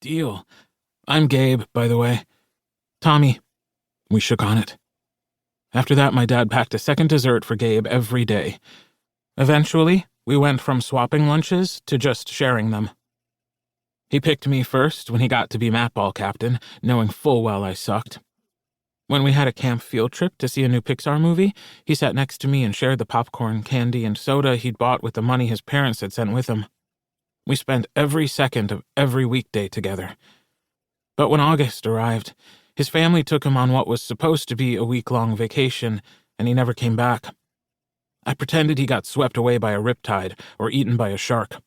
deal. I'm Gabe, by the way. Tommy. We shook on it. After that, my dad packed a second dessert for Gabe every day. Eventually, we went from swapping lunches to just sharing them. He picked me first when he got to be matball captain, knowing full well I sucked. When we had a camp field trip to see a new Pixar movie, he sat next to me and shared the popcorn, candy, and soda he'd bought with the money his parents had sent with him. We spent every second of every weekday together. But when August arrived, his family took him on what was supposed to be a week-long vacation, and he never came back. I pretended he got swept away by a riptide or eaten by a shark.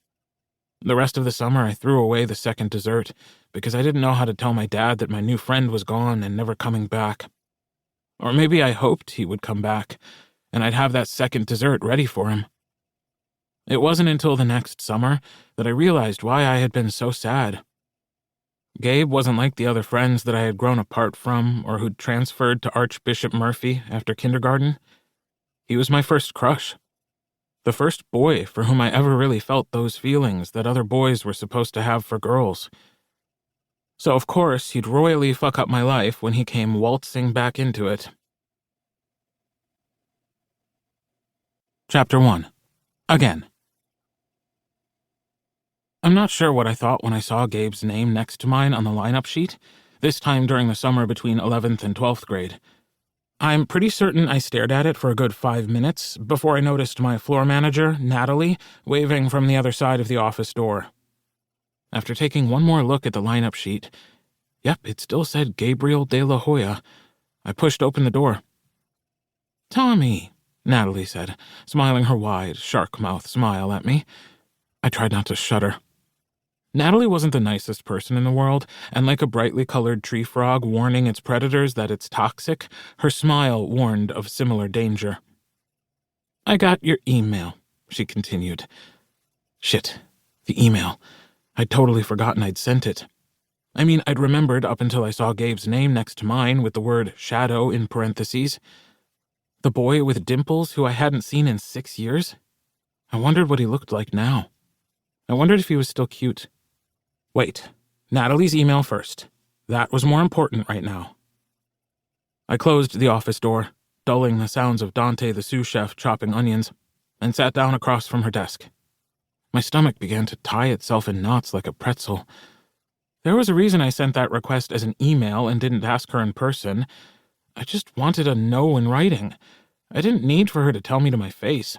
The rest of the summer, I threw away the second dessert because I didn't know how to tell my dad that my new friend was gone and never coming back. Or maybe I hoped he would come back, and I'd have that second dessert ready for him. It wasn't until the next summer that I realized why I had been so sad. Gabe wasn't like the other friends that I had grown apart from or who'd transferred to Archbishop Murphy after kindergarten. He was my first crush. The first boy for whom I ever really felt those feelings that other boys were supposed to have for girls. So of course he'd royally fuck up my life when he came waltzing back into it. Chapter 1. Again. I'm not sure what I thought when I saw Gabe's name next to mine on the lineup sheet, this time during the summer between 11th and 12th grade. I'm pretty certain I stared at it for a good 5 minutes before I noticed my floor manager, Natalie, waving from the other side of the office door. After taking one more look at the lineup sheet, yep, it still said Gabriel de la Hoya, I pushed open the door. "Tommy," Natalie said, smiling her wide, shark-mouth smile at me. I tried not to shudder. Natalie wasn't the nicest person in the world, and like a brightly colored tree frog warning its predators that it's toxic, her smile warned of similar danger. "I got your email," she continued. Shit, the email. I'd totally forgotten I'd sent it. I mean, I'd remembered up until I saw Gabe's name next to mine with the word shadow in parentheses. The boy with dimples who I hadn't seen in 6 years? I wondered what he looked like now. I wondered if he was still cute. Wait, Natalie's email first. That was more important right now. I closed the office door, dulling the sounds of Dante the sous chef chopping onions, and sat down across from her desk. My stomach began to tie itself in knots like a pretzel. There was a reason I sent that request as an email and didn't ask her in person. I just wanted a no in writing. I didn't need for her to tell me to my face.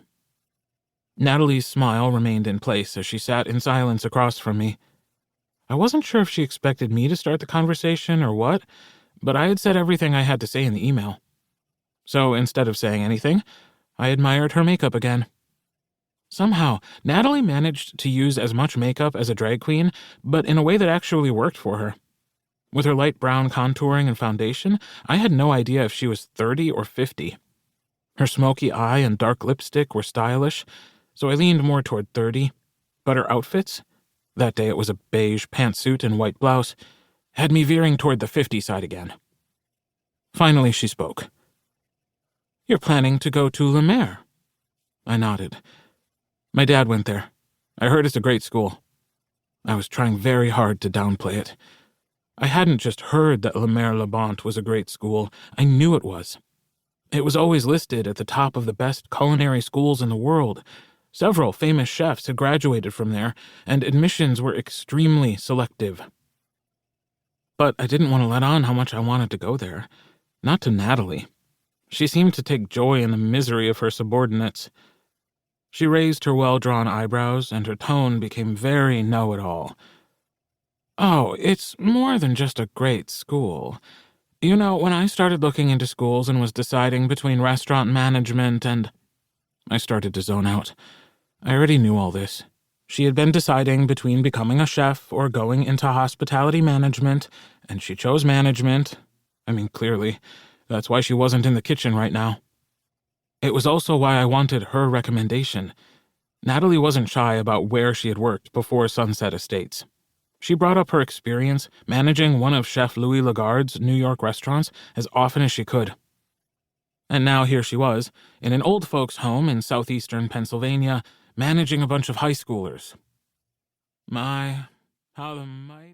Natalie's smile remained in place as she sat in silence across from me. I wasn't sure if she expected me to start the conversation or what, but I had said everything I had to say in the email. So instead of saying anything, I admired her makeup again. Somehow, Natalie managed to use as much makeup as a drag queen, but in a way that actually worked for her. With her light brown contouring and foundation, I had no idea if she was 30 or 50. Her smoky eye and dark lipstick were stylish, so I leaned more toward 30, but her outfits, that day it was a beige pantsuit and white blouse, had me veering toward the 50 side again. Finally she spoke. "You're planning to go to Le Maire?" I nodded. "My dad went there. I heard it's a great school." I was trying very hard to downplay it. I hadn't just heard that Le Maire-le-Bont was a great school, I knew it was. It was always listed at the top of the best culinary schools in the world. Several famous chefs had graduated from there, and admissions were extremely selective. But I didn't want to let on how much I wanted to go there. Not to Natalie. She seemed to take joy in the misery of her subordinates. She raised her well-drawn eyebrows, and her tone became very know-it-all. "Oh, it's more than just a great school. You know, when I started looking into schools and was deciding between restaurant management and—" I started to zone out. I already knew all this. She had been deciding between becoming a chef or going into hospitality management, and she chose management. I mean, clearly, that's why she wasn't in the kitchen right now. It was also why I wanted her recommendation. Natalie wasn't shy about where she had worked before Sunset Estates. She brought up her experience managing one of Chef Louis Lagarde's New York restaurants as often as she could. And now here she was, in an old folks' home in southeastern Pennsylvania, managing a bunch of high schoolers. My, how the mighty...